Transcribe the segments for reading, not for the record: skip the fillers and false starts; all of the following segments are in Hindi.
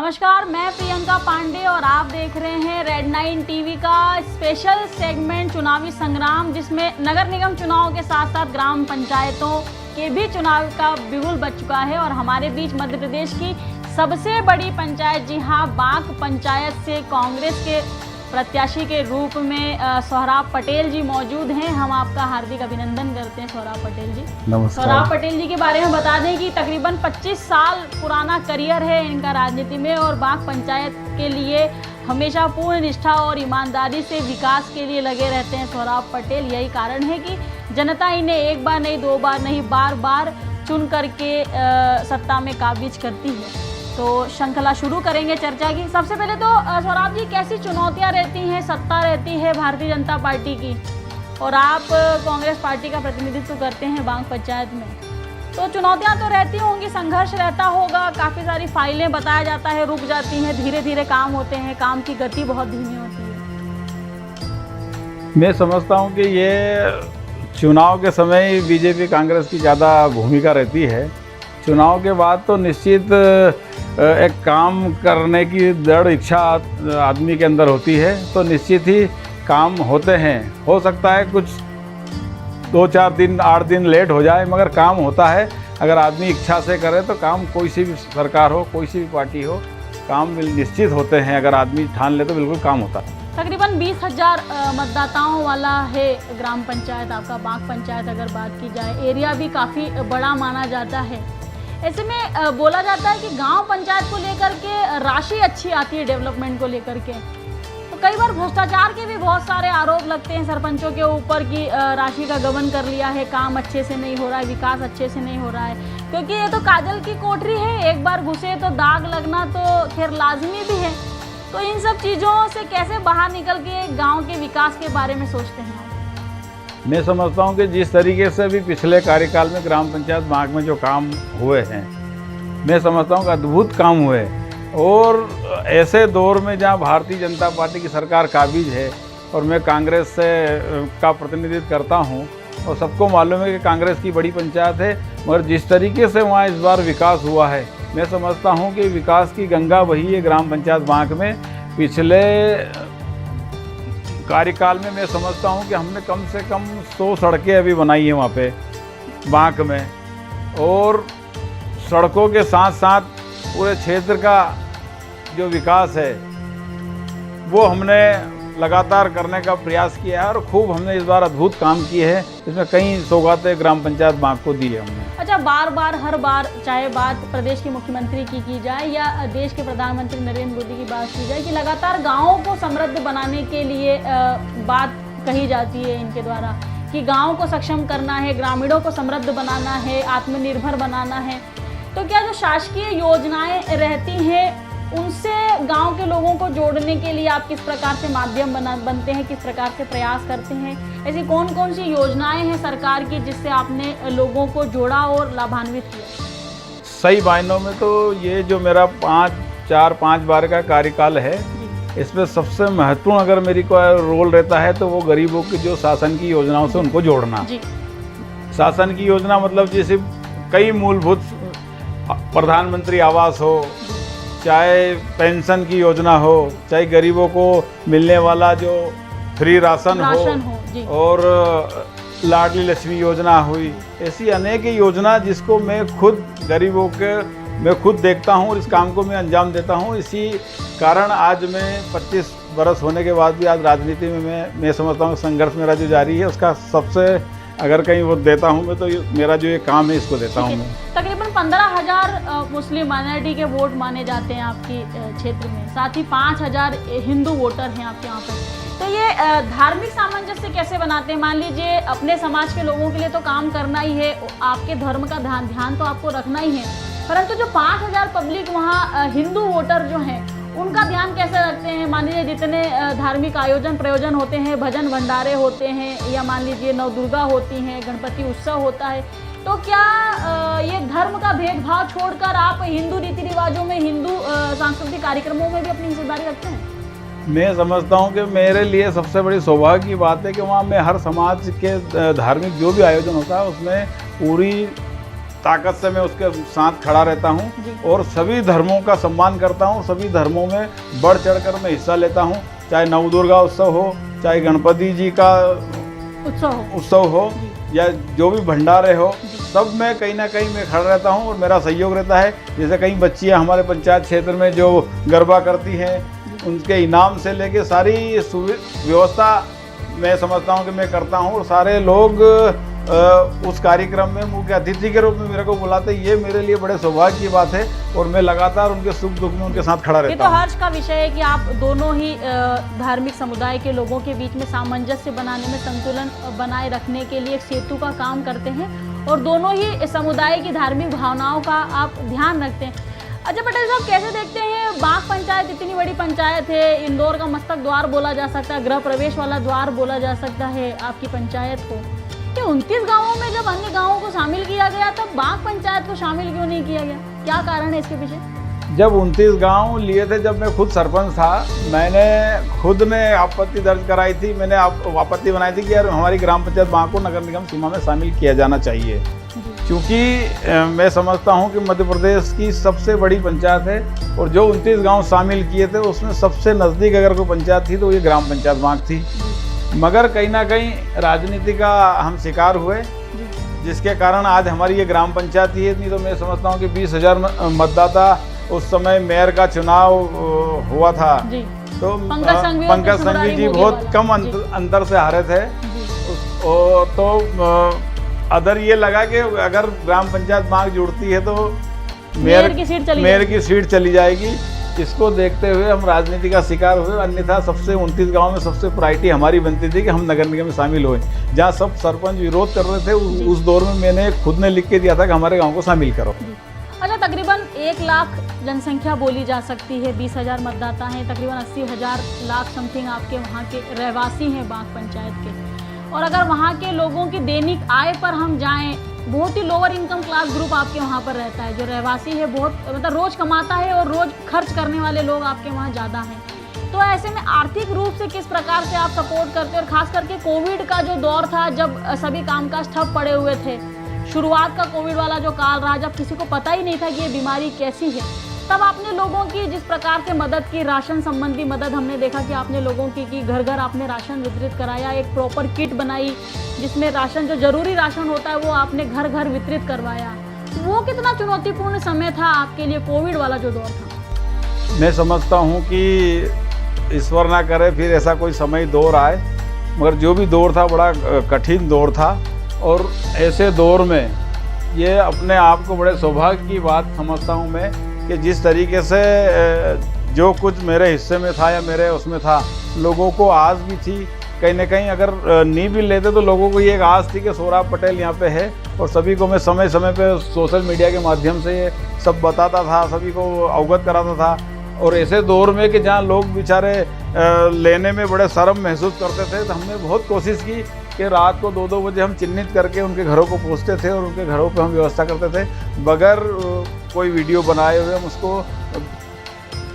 नमस्कार, मैं प्रियंका पांडे और आप देख रहे हैं रेड 9 टीवी का स्पेशल सेगमेंट चुनावी संग्राम, जिसमें नगर निगम चुनाव के साथ साथ ग्राम पंचायतों के भी चुनाव का बिगुल बज चुका है। और हमारे बीच मध्य प्रदेश की सबसे बड़ी पंचायत, जी हाँ, बांक पंचायत से कांग्रेस के प्रत्याशी के रूप में सोहराब पटेल जी मौजूद हैं। हम आपका हार्दिक अभिनंदन करते हैं सोहराब पटेल जी। नमस्कार। सोहराब पटेल जी के बारे में बता दें कि तकरीबन 25 साल पुराना करियर है इनका राजनीति में और बांक पंचायत के लिए हमेशा पूर्ण निष्ठा और ईमानदारी से विकास के लिए लगे रहते हैं सोहराब पटेल। यही कारण है कि जनता इन्हें एक बार नहीं, दो बार नहीं, बार बार चुन करके सत्ता में काबिज करती है। तो श्रृंखला शुरू करेंगे चर्चा की। सबसे पहले तो सोहराब जी, कैसी चुनौतियां रहती हैं, सत्ता रहती है भारतीय जनता पार्टी की और आप कांग्रेस पार्टी का प्रतिनिधित्व करते हैं बांक पंचायत में, तो चुनौतियां तो रहती होंगी, संघर्ष रहता होगा, काफ़ी सारी फाइलें बताया जाता है रुक जाती हैं, धीरे धीरे काम होते हैं, काम की गति बहुत धीमी होती है। मैं समझता हूं कि ये चुनाव के समय बीजेपी कांग्रेस की ज़्यादा भूमिका रहती है। चुनाव के बाद तो निश्चित एक काम करने की दृढ़ इच्छा आदमी के अंदर होती है, तो निश्चित ही काम होते हैं। हो सकता है कुछ 2-4 दिन, 8 दिन लेट हो जाए, मगर काम होता है। अगर आदमी इच्छा से करे तो काम, कोई सी भी सरकार हो, कोई सी भी पार्टी हो, काम निश्चित होते हैं। अगर आदमी ठान ले तो बिल्कुल काम होता है। तकरीबन 20,000 मतदाताओं वाला है ग्राम पंचायत आपका बांक पंचायत। अगर बात की जाए, एरिया भी काफ़ी बड़ा माना जाता है। ऐसे में बोला जाता है कि गांव पंचायत को लेकर के राशि अच्छी आती है डेवलपमेंट को लेकर के, तो कई बार भ्रष्टाचार के भी बहुत सारे आरोप लगते हैं सरपंचों के ऊपर कि राशि का गबन कर लिया है, काम अच्छे से नहीं हो रहा है, विकास अच्छे से नहीं हो रहा है। क्योंकि ये तो काजल की कोठरी है, एक बार घुसे तो दाग लगना तो खैर लाजमी भी है। तो इन सब चीज़ों से कैसे बाहर निकल के गाँव के विकास के बारे में सोचते हैं? मैं समझता हूं कि जिस तरीके से भी पिछले कार्यकाल में ग्राम पंचायत बांक में जो काम हुए हैं, मैं समझता हूं कि अद्भुत काम हुए। और ऐसे दौर में जहां भारतीय जनता पार्टी की सरकार काबिज है और मैं कांग्रेस से का प्रतिनिधित्व करता हूं, और सबको मालूम है कि कांग्रेस की बड़ी पंचायत है, मगर जिस तरीके से वहां इस बार विकास हुआ है, मैं समझता हूं कि विकास की गंगा बही है ग्राम पंचायत बांक में। पिछले कार्यकाल में मैं समझता हूं कि हमने कम से कम 100 सड़कें अभी बनाई हैं वहाँ पे बांक में, और सड़कों के साथ साथ पूरे क्षेत्र का जो विकास है वो हमने लगातार करने का प्रयास किया है और खूब हमने इस बार अद्भुत काम किए हैं। इसमें कई सौगातें ग्राम पंचायत बांक को दी है हमने। अच्छा, बार बार हर बार चाहे बात प्रदेश के मुख्यमंत्री की जाए या देश के प्रधानमंत्री नरेंद्र मोदी की बात की जाए कि लगातार गाँवों को समृद्ध बनाने के लिए बात कही जाती है इनके द्वारा कि गाँव को सक्षम करना है, ग्रामीणों को समृद्ध बनाना है, आत्मनिर्भर बनाना है। तो क्या जो शासकीय योजनाएं रहती हैं उनसे गांव के लोगों को जोड़ने के लिए आप किस प्रकार से माध्यम बनते हैं, किस प्रकार से प्रयास करते हैं? ऐसी कौन कौन सी योजनाएं हैं सरकार की जिससे आपने लोगों को जोड़ा और लाभान्वित किया? सही मायनों में तो ये जो मेरा 5 बार का कार्यकाल है, इसमें सबसे महत्वपूर्ण अगर मेरी को रोल रहता है तो वो गरीबों की जो शासन की योजनाओं से उनको जोड़ना। शासन की योजना मतलब जैसे कई मूलभूत, प्रधानमंत्री आवास हो, चाहे पेंशन की योजना हो, चाहे गरीबों को मिलने वाला जो फ्री राशन हो और लाडली लक्ष्मी योजना हुई, ऐसी अनेक योजना जिसको मैं खुद गरीबों के मैं खुद देखता हूँ और इस काम को मैं अंजाम देता हूँ। इसी कारण आज मैं 25 बरस होने के बाद भी आज राजनीति में मैं समझता हूँ संघर्ष मेरा जो जारी है, उसका सबसे अगर कहीं वो देता हूँ मैं तो मेरा जो ये काम है इसको देता हूँ मैं। तकरीबन 15,000 मुस्लिम माइनॉरिटी के वोट माने जाते हैं आपकी क्षेत्र में, साथ ही 5,000 हिंदू वोटर हैं आपके यहाँ पर। तो ये धार्मिक सामंजस्य कैसे बनाते हैं? मान लीजिए अपने समाज के लोगों के लिए तो काम करना ही है, आपके धर्म का ध्यान तो आपको रखना ही है, परंतु जो 5,000 पब्लिक वहाँ हिंदू वोटर जो हैं उनका ध्यान कैसे रखते हैं? मान लीजिए जितने धार्मिक प्रयोजन होते हैं, भजन भंडारे होते हैं, या मान लीजिए नवदुर्गा होती हैं, गणपति उत्सव होता है, तो क्या ये धर्म का भेदभाव छोड़कर आप हिंदू रीति रिवाजों में, हिंदू सांस्कृतिक कार्यक्रमों में भी अपनी हिस्सेदारी रखते हैं? मैं समझता हूँ कि मेरे लिए सबसे बड़ी सौभाग्य की बात है कि वहाँ मैं हर समाज के धार्मिक जो भी आयोजन होता है उसमें पूरी ताकत से मैं उसके साथ खड़ा रहता हूँ जी। और सभी धर्मों का सम्मान करता हूँ। सभी धर्मों में बढ़ चढ़कर मैं हिस्सा लेता हूँ, चाहे नवदुर्गा उत्सव हो, चाहे गणपति जी का उत्सव हो या जो भी भंडारे हो, सब में कहीं ना कहीं मैं खड़ा रहता हूँ और मेरा सहयोग रहता है। जैसे कई बच्चियाँ हमारे पंचायत क्षेत्र में जो गरबा करती हैं, उनके इनाम से लेके सारी व्यवस्था मैं समझता हूँ कि मैं करता हूँ। और सारे लोग उस कार्यक्रम में मुख्य अतिथि के रूप में मेरे को बुलाते, ये मेरे लिए बड़े सौभाग्य की बात है और मैं लगातार उनके सुख दुख में उनके साथ खड़ा रहता हूँ। ये तो हर्ष का विषय है कि आप दोनों ही धार्मिक समुदाय के लोगों के बीच में सामंजस्य बनाने में, संतुलन बनाए रखने के लिए एक सेतु का काम करते हैं और दोनों ही समुदाय की धार्मिक भावनाओं का आप ध्यान रखते हैं। अच्छा पटेल साहब, कैसे देखते हैं बाघ पंचायत इतनी बड़ी पंचायत है, इंदौर का मस्तक द्वार बोला जा सकता है, गृह प्रवेश वाला द्वार बोला जा सकता है आपकी पंचायत को, कि 29 गांवों में जब अन्य गांवों को शामिल किया गया तब बाघ पंचायत को शामिल क्यों नहीं किया गया? क्या कारण है इसके पीछे? जब 29 गांव लिए थे, जब मैं खुद सरपंच था, मैंने खुद ने आपत्ति दर्ज कराई थी। मैंने आपत्ति बनाई थी कि यार हमारी ग्राम पंचायत बाघ को नगर निगम सीमा में शामिल किया जाना चाहिए, क्योंकि मैं समझता हूं कि मध्य प्रदेश की सबसे बड़ी पंचायत है और जो 29 गांव शामिल किए थे उसमें सबसे नज़दीक अगर कोई पंचायत थी तो ये ग्राम पंचायत बाघ थी। मगर कहीं ना कहीं राजनीति का हम शिकार हुए, जिसके कारण आज हमारी ये ग्राम पंचायत ही है। नहीं तो मैं समझता हूँ कि 20,000 मतदाता उस समय मेयर का चुनाव हुआ था जी। तो पंकज संघवी जी बहुत कम अंतर से हारे थे। तो अदर ये लगा कि अगर ग्राम पंचायत बाघ जुड़ती है तो मेयर की सीट चली जाएगी। इसको देखते हुए हम राजनीति का शिकार हुए, अन्यथा सबसे 29 गांव में सबसे प्रायोरिटी हमारी बनती थी कि हम नगर निगम में शामिल हुए। जहां सब सरपंच विरोध कर रहे थे, उस दौर में मैंने खुद ने लिख के दिया था कि हमारे गांव को शामिल करो। अच्छा, तकरीबन 1 लाख जनसंख्या बोली जा सकती है, 20,000 मतदाता हैं, तकरीबन 80,000 लाख समथिंग आपके वहाँ के रहवासी हैं बाघ पंचायत के। और अगर वहाँ के लोगों की दैनिक आय पर हम जाएं, बहुत ही लोअर इनकम क्लास ग्रुप आपके वहाँ पर रहता है, जो रहवासी है बहुत मतलब रोज़ कमाता है और रोज़ खर्च करने वाले लोग आपके वहाँ ज़्यादा हैं। तो ऐसे में आर्थिक रूप से किस प्रकार से आप सपोर्ट करते हैं? और ख़ास करके कोविड का जो दौर था, जब सभी कामकाज ठप पड़े हुए थे, शुरुआत का कोविड वाला जो काल रहा, जब किसी को पता ही नहीं था कि ये बीमारी कैसी है, तब आपने लोगों की जिस प्रकार से मदद की, राशन संबंधी मदद हमने देखा कि आपने लोगों की घर घर आपने राशन वितरित कराया, एक प्रॉपर किट बनाई जिसमें राशन, जो जरूरी राशन होता है वो आपने घर घर वितरित करवाया। वो कितना चुनौतीपूर्ण समय था आपके लिए, कोविड वाला जो दौर था? मैं समझता हूँ कि ईश्वर ना करे फिर ऐसा कोई समय दौर आए, मगर जो भी दौर था बड़ा कठिन दौर था। और ऐसे दौर में ये अपने आप को बड़े सौभाग्य की बात समझता हूँ मैं कि जिस तरीके से जो कुछ मेरे हिस्से में था या मेरे उसमें था, लोगों को आस भी थी। कहीं ना कहीं अगर नहीं भी लेते तो लोगों को ये एक आस थी कि सौरभ पटेल यहाँ पे है, और सभी को मैं समय समय पे सोशल मीडिया के माध्यम से ये सब बताता था, सभी को अवगत कराता था। और ऐसे दौर में कि जहाँ लोग बेचारे लेने में बड़े शर्म महसूस करते थे, तो हमने बहुत कोशिश की कि रात को 2-2 बजे हम चिन्हित करके उनके घरों को पहुँचते थे और उनके घरों पे हम व्यवस्था करते थे, बगैर कोई वीडियो बनाए हुए हम उसको।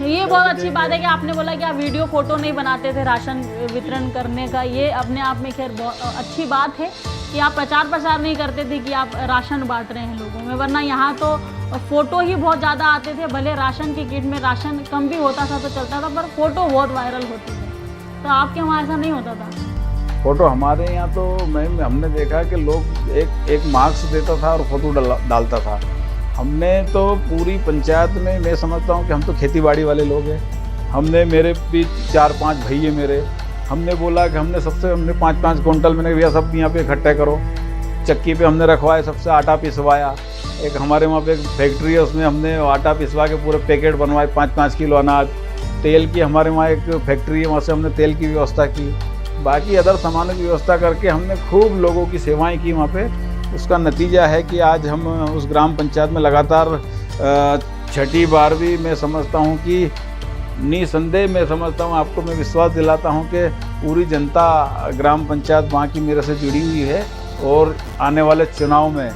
ये बहुत अच्छी बात है कि आपने बोला कि आप वीडियो फोटो नहीं बनाते थे राशन वितरण करने का, ये अपने आप में खैर बहुत अच्छी बात है कि आप प्रचार प्रसार नहीं करते थे कि आप राशन बांट रहे हैं लोगों में, वरना यहाँ तो फोटो ही बहुत ज़्यादा आते थे। भले राशन की किट में राशन कम भी होता था तो चलता था, पर फोटो बहुत वायरल होते थे। तो आपके वहाँ ऐसा नहीं होता था? फोटो हमारे यहाँ तो हमने देखा कि लोग एक मार्क्स देता था और फोटो डालता था। हमने तो पूरी पंचायत में, मैं समझता हूँ कि हम तो खेतीबाड़ी वाले लोग हैं, हमने मेरे भी 4-5 भैये मेरे, हमने बोला कि हमने 5-5 क्विंटल, मैंने भैया सब यहाँ पे इकट्ठे करो। चक्की पे हमने रखवाए, सबसे आटा पिसवाया। एक हमारे वहाँ पे एक फैक्ट्री है, उसमें हमने आटा पिसवा के पूरे पैकेट बनवाए, 5-5 किलो अनाज। तेल की हमारे वहाँ एक फैक्ट्री है, वहाँ से हमने तेल की व्यवस्था की। बाकी अदर सामानों की व्यवस्था करके हमने खूब लोगों की सेवाएं की वहाँ पे। उसका नतीजा है कि आज हम उस ग्राम पंचायत में लगातार 6ठी बार भी, मैं समझता हूँ कि निसंदेह मैं समझता हूँ, आपको मैं विश्वास दिलाता हूँ कि पूरी जनता ग्राम पंचायत वहाँ की मेरे से जुड़ी हुई है। और आने वाले चुनाव में,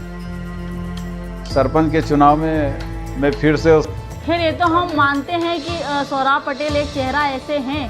सरपंच के चुनाव में मैं फिर से फिर ये तो हम मानते हैं कि सौरभ पटेल एक चेहरा ऐसे हैं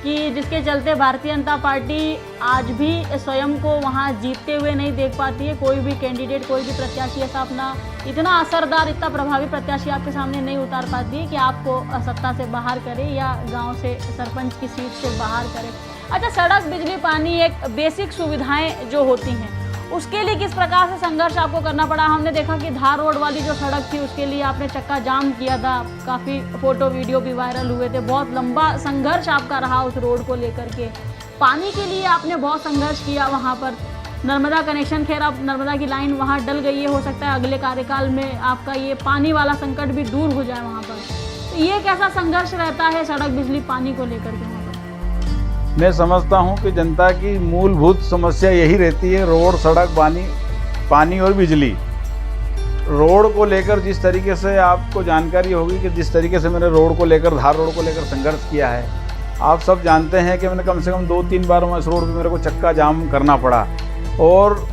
कि जिसके चलते भारतीय जनता पार्टी आज भी स्वयं को वहाँ जीतते हुए नहीं देख पाती है। कोई भी कैंडिडेट, कोई भी प्रत्याशी ऐसा अपना इतना असरदार, इतना प्रभावी प्रत्याशी आपके सामने नहीं उतार पाती है कि आपको सत्ता से बाहर करे या गांव से सरपंच की सीट से बाहर करे। अच्छा, सड़क, बिजली, पानी एक बेसिक सुविधाएं जो होती हैं, उसके लिए किस प्रकार से संघर्ष आपको करना पड़ा? हमने देखा कि धार रोड वाली जो सड़क थी उसके लिए आपने चक्का जाम किया था, काफ़ी फोटो वीडियो भी वायरल हुए थे, बहुत लंबा संघर्ष आपका रहा उस रोड को लेकर के। पानी के लिए आपने बहुत संघर्ष किया वहाँ पर। नर्मदा कनेक्शन, खैर अब नर्मदा की लाइन वहाँ डल गई है, हो सकता है अगले कार्यकाल में आपका ये पानी वाला संकट भी दूर हो जाए वहाँ पर। तो ये कैसा संघर्ष रहता है सड़क, बिजली, पानी को लेकर के? मैं समझता हूं कि जनता की मूलभूत समस्या यही रहती है, रोड, सड़क, पानी और बिजली। रोड को लेकर जिस तरीके से आपको जानकारी होगी कि जिस तरीके से मैंने रोड को लेकर, धार रोड को लेकर संघर्ष किया है, आप सब जानते हैं कि मैंने कम से कम 2-3 बार इस रोड पे मेरे को चक्का जाम करना पड़ा और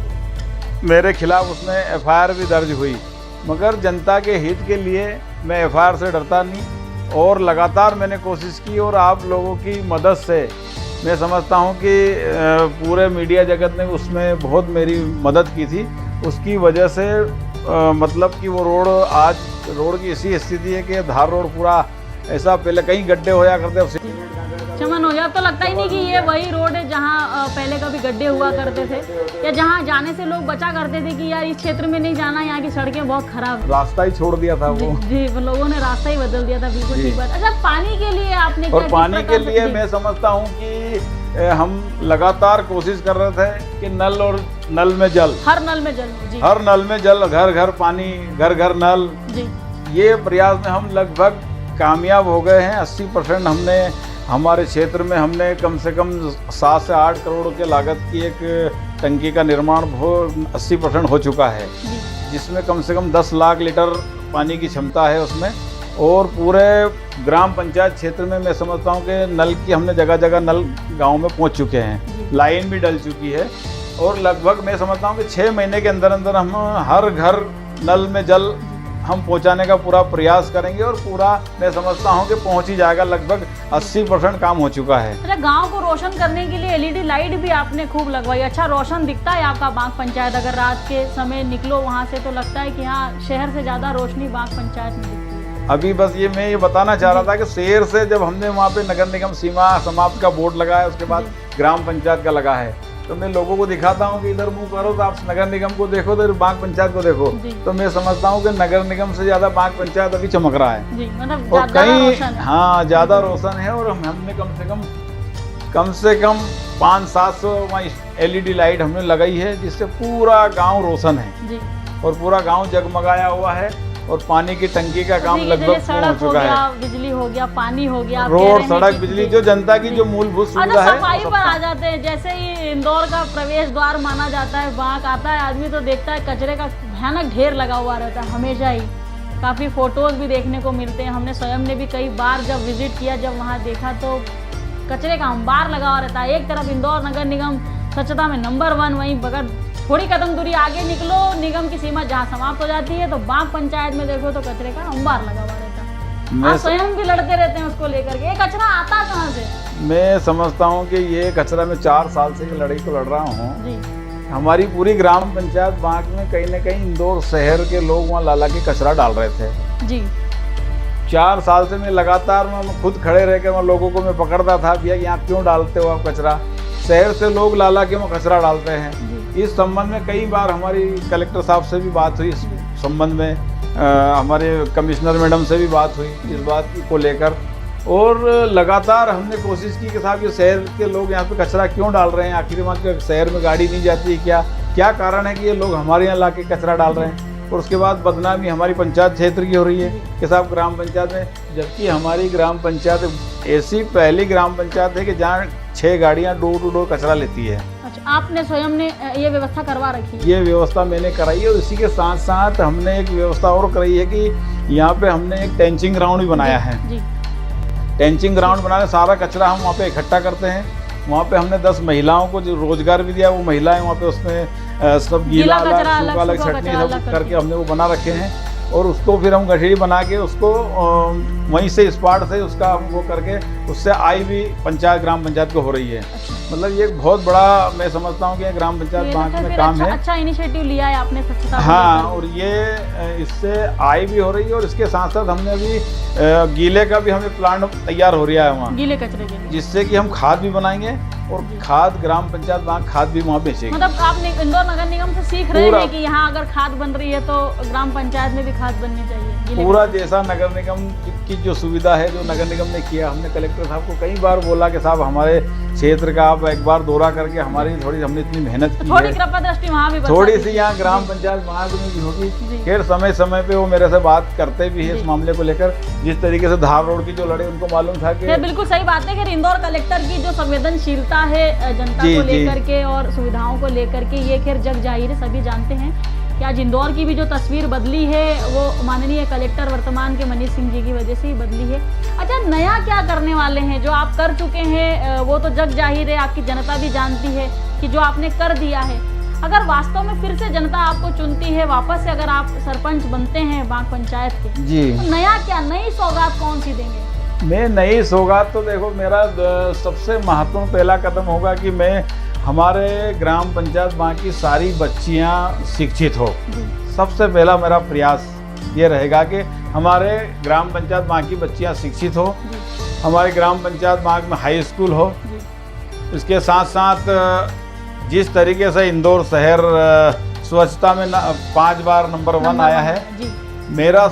मेरे खिलाफ उसमें FIR भी दर्ज हुई। मगर जनता के हित के लिए मैं FIR से डरता नहीं और लगातार मैंने कोशिश की और आप लोगों की मदद से मैं समझता हूं कि पूरे मीडिया जगत ने उसमें बहुत मेरी मदद की थी। उसकी वजह से मतलब कि वो रोड, आज रोड की ऐसी स्थिति है कि धार रोड पूरा ऐसा, पहले कहीं गड्ढे होया करते, चमन हो गया। तो लगता ही नहीं कि ये वही रोड है जहाँ पहले कभी गड्ढे हुआ करते थे, या जहाँ जाने से लोग बचा करते थे कि यार इस क्षेत्र में नहीं जाना, यहाँ की सड़कें बहुत खराब, रास्ता ही छोड़ दिया था वो। जी, लोगों ने रास्ता ही बदल दिया था, बिल्कुल ठीक बात। अच्छा, पानी के लिए आपने और पानी के लिए मैं समझता हूँ कि हम लगातार कोशिश कर रहे थे कि नल और नल में जल, हर नल में जल, जी, हर नल में जल, घर घर पानी, घर घर नल, जी, ये प्रयास में हम लगभग कामयाब हो गए हैं। 80% हमने हमारे क्षेत्र में हमने कम से कम 7 से 8 करोड़ के लागत की एक टंकी का निर्माण 80% हो चुका है, जिसमें कम से कम 10 लाख लीटर पानी की क्षमता है उसमें। और पूरे ग्राम पंचायत क्षेत्र में मैं समझता हूँ कि नल की हमने जगह जगह नल गांव में पहुँच चुके हैं, लाइन भी डल चुकी है और लगभग मैं समझता हूँ कि 6 महीने के अंदर अंदर हम हर घर नल में जल हम पहुंचाने का पूरा प्रयास करेंगे और पूरा मैं समझता हूं कि पहुंच ही जाएगा। लगभग 80% काम हो चुका है। अच्छा, गांव को रोशन करने के लिए LED लाइट भी आपने खूब लगवाई, अच्छा रोशन दिखता है आपका बाग पंचायत। अगर रात के समय निकलो वहां से तो लगता है कि हाँ, शहर से ज्यादा रोशनी बाग पंचायत में दिखती है। अभी बस मैं ये बताना चाह रहा था कि शहर से जब हमने वहाँ पे नगर निगम सीमा समाप्त का बोर्ड लगाया, उसके बाद ग्राम पंचायत का लगा है, तो मैं लोगों को दिखाता हूँ कि इधर मुंह करो तो आप नगर निगम को देखो, तो बाग पंचायत को देखो, तो मैं समझता हूँ कि नगर निगम से ज्यादा बाग पंचायत अभी चमक रहा है जी, मतलब और कहीं हाँ ज्यादा रोशन है। और हमने कम से कम 500-700 LED लाइट हमने लगाई है, जिससे पूरा गाँव रोशन है जी। और पूरा गाँव जगमगाया हुआ है और पानी की टंकी का काम लगभग हो चुका है, बिजली हो गया, पानी हो गया, रोड, सड़क, बिजली, जो जनता की जो मूलभूत सुविधा है। सफाई पर आ जाते हैं, जैसे ही इंदौर का प्रवेश द्वार माना जाता है, वहाँ आता है आदमी तो देखता है कचरे का भयानक ढेर लगा हुआ रहता है हमेशा ही। काफ़ी फोटोज भी देखने को मिलते हैं, हमने स्वयं ने भी कई बार जब विजिट किया, जब वहाँ देखा तो कचरे का अंबार लगा हुआ रहता है। एक तरफ इंदौर नगर निगम स्वच्छता में नंबर 1, वहीं बगैर थोड़ी कदम दूरी आगे निकलो, निगम की सीमा जहाँ समाप्त हो जाती है तो बाग पंचायत में देखो तो कचरे का अंबार लगा हुआ रहता है। आप स्वयं भी लड़ते रहते हैं उसको लेकर के, ये कचरा आता कहाँ से? मैं समझता हूँ कि ये कचरा मैं 4 साल से लड़ाई को लड़ रहा हूँ। हमारी पूरी ग्राम पंचायत बाग में कहीं न कहीं इंदौर शहर के लोग वहाँ लाला के कचरा डाल रहे थे जी। 4 साल से मैं लगातार मैं खुद खड़े रह के लोगों को मैं पकड़ता था, भैया यहाँ क्यों डालते हो आप कचरा? शहर से लोग लाला के वहाँ कचरा डालते हैं। इस संबंध में कई बार हमारी कलेक्टर साहब से भी बात हुई, इस संबंध में हमारे कमिश्नर मैडम से भी बात हुई इस बात को लेकर, और लगातार हमने कोशिश की कि साहब ये शहर के लोग यहाँ पे कचरा क्यों डाल रहे हैं, आखिर वहाँ शहर में गाड़ी नहीं जाती है, क्या कारण है कि ये लोग हमारे यहाँ ला के कचरा डाल रहे हैं? और उसके बाद बदनामी हमारी पंचायत क्षेत्र की हो रही है कि साहब ग्राम पंचायत में, जबकि हमारी ग्राम पंचायत ऐसी पहली ग्राम पंचायत है कि जहाँ 6 गाड़ियाँ डोर टू डोर कचरा लेती है। अच्छा, आपने स्वयं ने ये व्यवस्था करवा रखी है? ये व्यवस्था मैंने कराई है और इसी के साथ साथ हमने एक व्यवस्था और कराई है कि यहाँ पे हमने एक टेंचिंग ग्राउंड भी बनाया है जी। टेंचिंग ग्राउंड बनाने सारा कचरा हम वहाँ पे इकट्ठा करते हैं। वहाँ पे हमने 10 महिलाओं को जो रोजगार भी दिया, वो महिलाएं वहाँ पे उसमें सब गीला सूखा अलग चटनी सब करके हमने वो बना रखे हैं और उसको फिर हम गठरी बना के उसको वहीं से स्पॉट से उसका हम वो करके उससे आय भी पंचायत ग्राम पंचायत को हो रही है। मतलब ये एक बहुत बड़ा मैं समझता हूँ कि ये ग्राम पंचायत बांक में काम है। अच्छा इनिशिएटिव लिया है आपने स्वच्छता को हाँ, लेकर। और ये इससे आय भी हो रही है और इसके साथ साथ हमने अभी गीले का भी हमें प्लांट तैयार हो रहा है वहाँ, गीले कचरे के लिए, जिससे कि हम खाद भी बनाएंगे और खाद ग्राम पंचायत बांक खाद भी वहाँ बेचेंगे। मतलब आप इंदौर नगर निगम से सीख रहे हैं कि यहाँ अगर खाद बन रही है तो ग्राम पंचायत में भी खाद बननी चाहिए। पूरा जैसा नगर निगम की जो सुविधा है जो नगर निगम ने किया, हमने कलेक्टर साहब को कई बार बोला कि साहब हमारे क्षेत्र का आप एक बार दौरा करके हमारी थोड़ी हमने इतनी मेहनत की थोड़ी है, कृपा दृष्टि वहाँ भी थोड़ी सी यहाँ ग्राम पंचायत बांक में भी होगी। खैर समय समय पे वो मेरे से बात करते भी है इस मामले को लेकर। जिस तरीके से धार रोड की जो लड़े उनको मालूम था कि बिल्कुल सही बात है कि इंदौर कलेक्टर की जो संवेदनशीलता है जनता को लेकर के और सुविधाओं को लेकर के, ये खैर जग जाहिर है, सभी जानते हैं कि आज इंदौर की भी जो तस्वीर बदली है वो माननीय कलेक्टर वर्तमान के मनीष सिंह जी की वजह से ही बदली है। अच्छा, नया क्या करने वाले हैं? जो आप कर चुके हैं वो तो जग जाहिर है, आपकी जनता भी जानती है कि जो आपने कर दिया है। अगर वास्तव में फिर से जनता आपको चुनती है, वापस से अगर आप सरपंच बनते हैं बांक पंचायत के, जी, तो नया क्या, नई सौगात कौन सी देंगे? मैं नई सौगात तो देखो, मेरा सबसे महत्वपूर्ण पहला कदम होगा कि मैं हमारे ग्राम पंचायत बांक की सारी बच्चियां शिक्षित हो। सबसे पहला मेरा प्रयास ये रहेगा कि हमारे ग्राम पंचायत बांक की बच्चियां शिक्षित हो, हमारे ग्राम पंचायत बांक में हाई स्कूल हो। इसके साथ साथ जिस तरीके से इंदौर शहर स्वच्छता में 5 बार नंबर 1 आया है, मेरा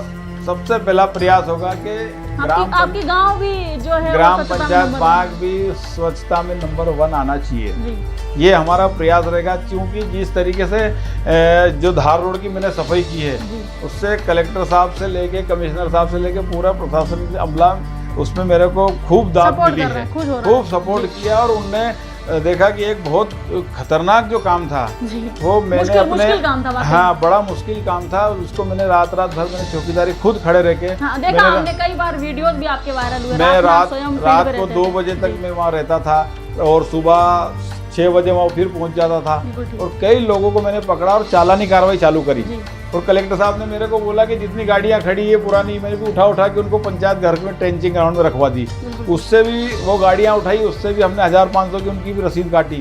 सबसे पहला प्रयास होगा कि आपकी गांव भी जो है ग्राम पंचायत बांक भी स्वच्छता में नंबर 1 आना चाहिए। ये हमारा प्रयास रहेगा, क्योंकि जिस तरीके से जो धार रोड की मैंने सफाई की है उससे कलेक्टर साहब से लेके कमिश्नर साहब से लेके पूरा प्रशासनिक अमला उसमें मेरे को खूब दाद मिली है, खूब सपोर्ट किया। और उनने देखा कि एक बहुत खतरनाक जो काम था वो मैंने अपने हाँ बड़ा मुश्किल काम था, उसको मैंने रात भर मैंने चौकीदारी खुद खड़े रह के देखा, हमने कई बार वीडियोस भी आपके वायरल हुए। मैं रात को 2 बजे तक मैं वहाँ रहता था और सुबह 6 बजे वहाँ फिर पहुँच जाता था और कई लोगों को मैंने पकड़ा और चालानी कार्रवाई चालू करी। और कलेक्टर साहब ने मेरे को बोला कि जितनी गाड़ियाँ खड़ी है पुरानी, मैंने भी उठा के उनको पंचायत घर में ट्रेंचिंग ग्राउंड में रखवा दी। उससे भी वो गाड़ियाँ उठाई, उससे भी हमने 1500 की उनकी भी रसीद काटी।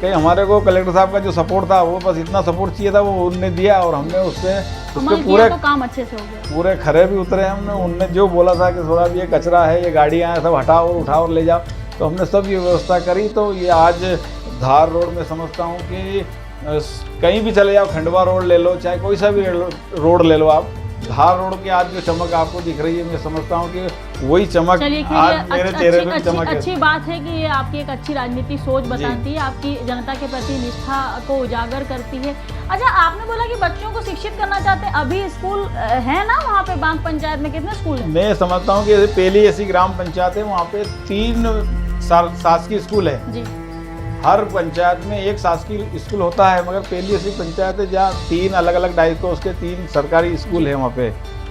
कहीं हमारे को कलेक्टर साहब का जो सपोर्ट था वो बस इतना सपोर्ट चाहिए था, वो उनने दिया और हमने उससे उसके पूरे तो काम अच्छे से हो गया, पूरे खरे भी उतरे हमने। उनने जो बोला था कि थोड़ा भी ये कचरा है, ये गाड़ियाँ हैं, सब हटाओ और उठाओ और ले जाओ, तो हमने सब ये व्यवस्था करी। तो ये आज धार रोड में समझता हूँ कि कहीं भी चले जाओ, खंडवा रोड ले लो, चाहे कोई सा भी रोड ले लो आप, धार रोड की आज जो चमक आपको दिख रही है, मैं समझता हूँ कि वही चमक आज मेरे चेहरे पे चमक है। अच्छी बात है कि ये आपकी एक अच्छी राजनीति सोच बताती है, आपकी जनता के प्रति निष्ठा को उजागर करती है। अच्छा, आपने बोला कि बच्चों को शिक्षित करना चाहते हैं, अभी स्कूल है ना वहाँ पे बांक पंचायत में? कितने स्कूल है? मैं समझता हूँ कि पहली ऐसी ग्राम पंचायत है वहाँ पे 3 शासकीय स्कूल है जी। हर पंचायत में एक शासकीय स्कूल होता है, मगर पहली ऐसी पंचायत है जहाँ 3 अलग अलग डाइकोस के 3 सरकारी स्कूल है वहाँ पे,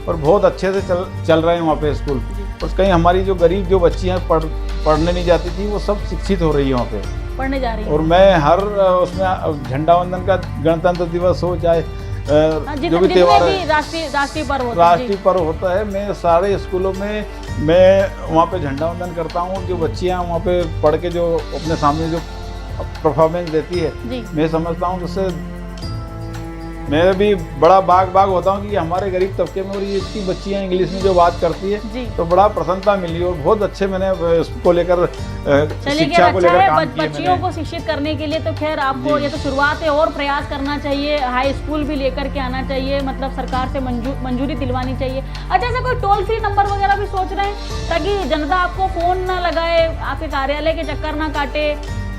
और बहुत अच्छे से चल रहे हैं वहाँ पे स्कूल। और कहीं हमारी जो गरीब जो बच्चियाँ पढ़ने नहीं जाती थी वो सब शिक्षित हो रही है वहाँ पे, पढ़ने जा रही है। और मैं हर उसमें झंडा वंदन का गणतंत्र दिवस हो, चाहे जो भी त्योहार राष्ट्रीय पर्व होता है, मैं सारे स्कूलों में मैं वहाँ पे झंडा वंदन करता हूँ। जो बच्चियाँ वहाँ पे पढ़ के जो अपने सामने जो परफॉर्मेंस देती है, मैं समझता हूँ उससे मैं भी बड़ा बाग होता हूँ कि हमारे गरीब तबके में और ये इतनी बच्चियाँ इंग्लिश में जो बात करती है तो बड़ा प्रसन्नता मिली और बहुत अच्छे मैंने इसको लेकर शिक्षा को लेकर काम किया। बच्चियों को शिक्षित करने के लिए तो खैर आपको ये तो शुरुआत है, और प्रयास करना चाहिए, हाई स्कूल भी लेकर के आना चाहिए, मतलब सरकार से मंजूरी दिलवानी चाहिए। अच्छा, ऐसा कोई टोल फ्री नंबर वगैरह भी सोच रहे हैं ताकि जनता आपको फ़ोन ना लगाए, आपके कार्यालय के चक्कर ना काटे,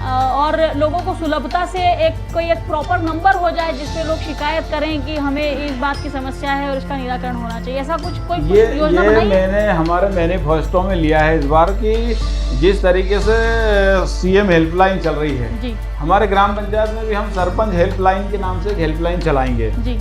और लोगों को सुलभता से कोई एक प्रॉपर नंबर हो जाए जिसपे लोग शिकायत करें कि हमें इस बात की समस्या है और इसका निराकरण होना चाहिए? ऐसा कुछ कोई योजना बनाई? मैंने हमारे मैनिफेस्टो में लिया है इस बार की, जिस तरीके से सीएम हेल्पलाइन चल रही है जी। हमारे ग्राम पंचायत में भी हम सरपंच हेल्पलाइन के नाम से एक हेल्पलाइन चलाएंगे जी,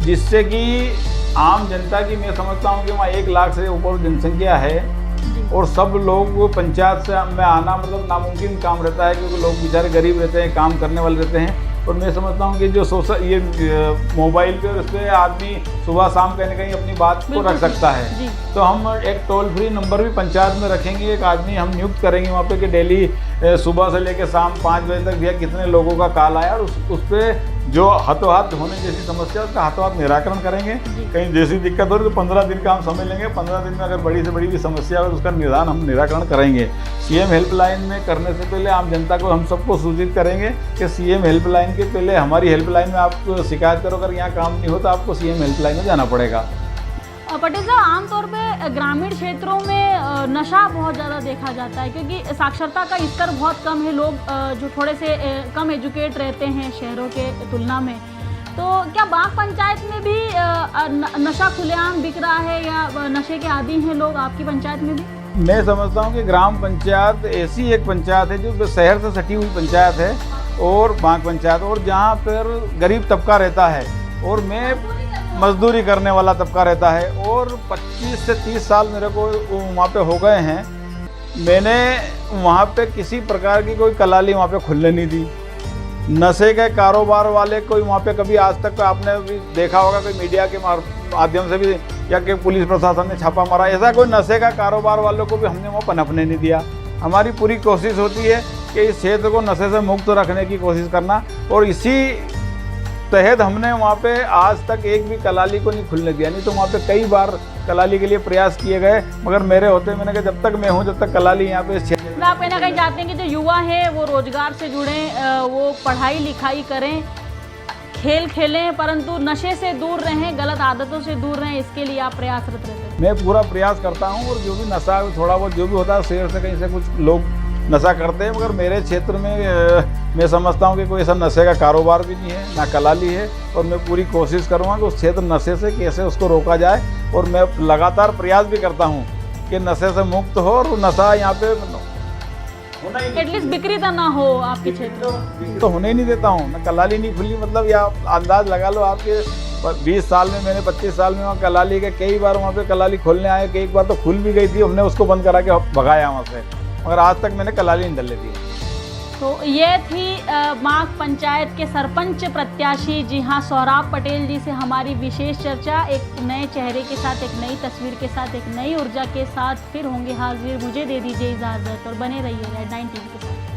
जिससे कि आम जनता की, मैं समझता हूँ कि वहाँ 1 लाख से ऊपर जनसंख्या है और सब लोग पंचायत से में आना मतलब नामुमकिन काम रहता है, क्योंकि लोग बेचारे गरीब रहते हैं, काम करने वाले रहते हैं। और मैं समझता हूँ कि जो सोशल ये मोबाइल पे और उस पर आदमी सुबह शाम कहीं ना कहीं अपनी बात को बिल्कुल रख सकता है। जी। तो हम एक टोल फ्री नंबर भी पंचायत में रखेंगे, एक आदमी हम नियुक्त करेंगे वहाँ पे कि डेली सुबह से लेकर शाम 5 बजे तक भैया कितने लोगों का कॉल आया, और उस पर जो हाथों हाथ होने जैसी समस्या उसका हाथों हाथ निराकरण करेंगे। कहीं जैसी दिक्कत हो रही तो 15 दिन का हम समय लेंगे, 15 दिन में अगर बड़ी से बड़ी भी समस्या हो तो उसका निदान हम निराकरण करेंगे। सीएम हेल्पलाइन में करने से पहले आम जनता को हम सबको सूचित करेंगे कि सीएम हेल्पलाइन के पहले हमारी हेल्पलाइन में आप शिकायत करो, अगर यहाँ काम नहीं हो तो आपको सीएम हेल्पलाइन में जाना पड़ेगा। पटेल साहब, आमतौर पे ग्रामीण क्षेत्रों में नशा बहुत ज़्यादा देखा जाता है क्योंकि साक्षरता का स्तर बहुत कम है, लोग जो थोड़े से कम एजुकेट रहते हैं शहरों के तुलना में। तो क्या बाग पंचायत में भी नशा खुलेआम बिक रहा है या नशे के आदी हैं लोग आपकी पंचायत में भी? मैं समझता हूँ कि ग्राम पंचायत ऐसी एक पंचायत है जो शहर से सटी हुई पंचायत है, और बाग पंचायत, और जहाँ पर गरीब तबका रहता है और मैं मजदूरी करने वाला तबका रहता है, और 25 से 30 साल मेरे को वहाँ पे हो गए हैं। मैंने वहाँ पे किसी प्रकार की कोई कलाली वहाँ पे खुलने नहीं दी। नशे के कारोबार वाले कोई वहाँ पे कभी आज तक आपने भी देखा होगा, कोई मीडिया के माध्यम से भी या कि पुलिस प्रशासन ने छापा मारा, ऐसा कोई नशे का कारोबार वालों को भी हमने वहाँ पनपने नहीं दिया। हमारी पूरी कोशिश होती है कि इस क्षेत्र को नशे से मुक्त रखने की कोशिश करना, और इसी तहत हमने वहाँ पे आज तक एक भी कलाली को नहीं खुलने दिया। नहीं तो वहाँ पे कई बार कलाली के लिए प्रयास किए गए, मगर मेरे होते मैंने कहा जब तक मैं हूँ जब तक कलाली यहाँ पे क्षेत्र। आप कहीं ना कहीं चाहते हैं कि जो युवा हैं वो रोजगार से जुड़ें, वो पढ़ाई लिखाई करें, खेल खेलें, परंतु नशे से दूर रहें, गलत आदतों से दूर रहें, इसके लिए आप प्रयासरत रहते हैं? मैं पूरा प्रयास करता हूँ, और जो भी नशा थोड़ा बहुत जो भी होता है शहर से कहीं से कुछ लोग नशा करते हैं, मगर मेरे क्षेत्र में मैं समझता हूँ कि कोई ऐसा नशे का कारोबार भी नहीं है, ना कलाली है, और मैं पूरी कोशिश करूँगा कि उस क्षेत्र नशे से कैसे उसको रोका जाए, और मैं लगातार प्रयास भी करता हूँ कि नशे से मुक्त हो, और नशा यहाँ पे एटलीस्ट बिक्री तो ना हो आपके क्षेत्र तो होने ही नहीं देता हूँ। ना कलाली नहीं खुली, मतलब या अंदाज लगा लो आपके 20 साल में मैंने 25 साल में वहाँ कलाली के कई बार वहाँ पे कलाली खोलने आए, कई बार तो खुल भी गई थी, हमने उसको बंद करा के भगाया वहाँ से, मगर आज तक मैंने कलाली नहीं डलने दी। तो ये थी बाग पंचायत के सरपंच प्रत्याशी, जी हाँ, सौराब पटेल जी से हमारी विशेष चर्चा। एक नए चेहरे के साथ, एक नई तस्वीर के साथ, एक नई ऊर्जा के साथ फिर होंगे हाजिर। मुझे दे दीजिए इजाज़त और बने रहिए रेड 9 टीवी के साथ।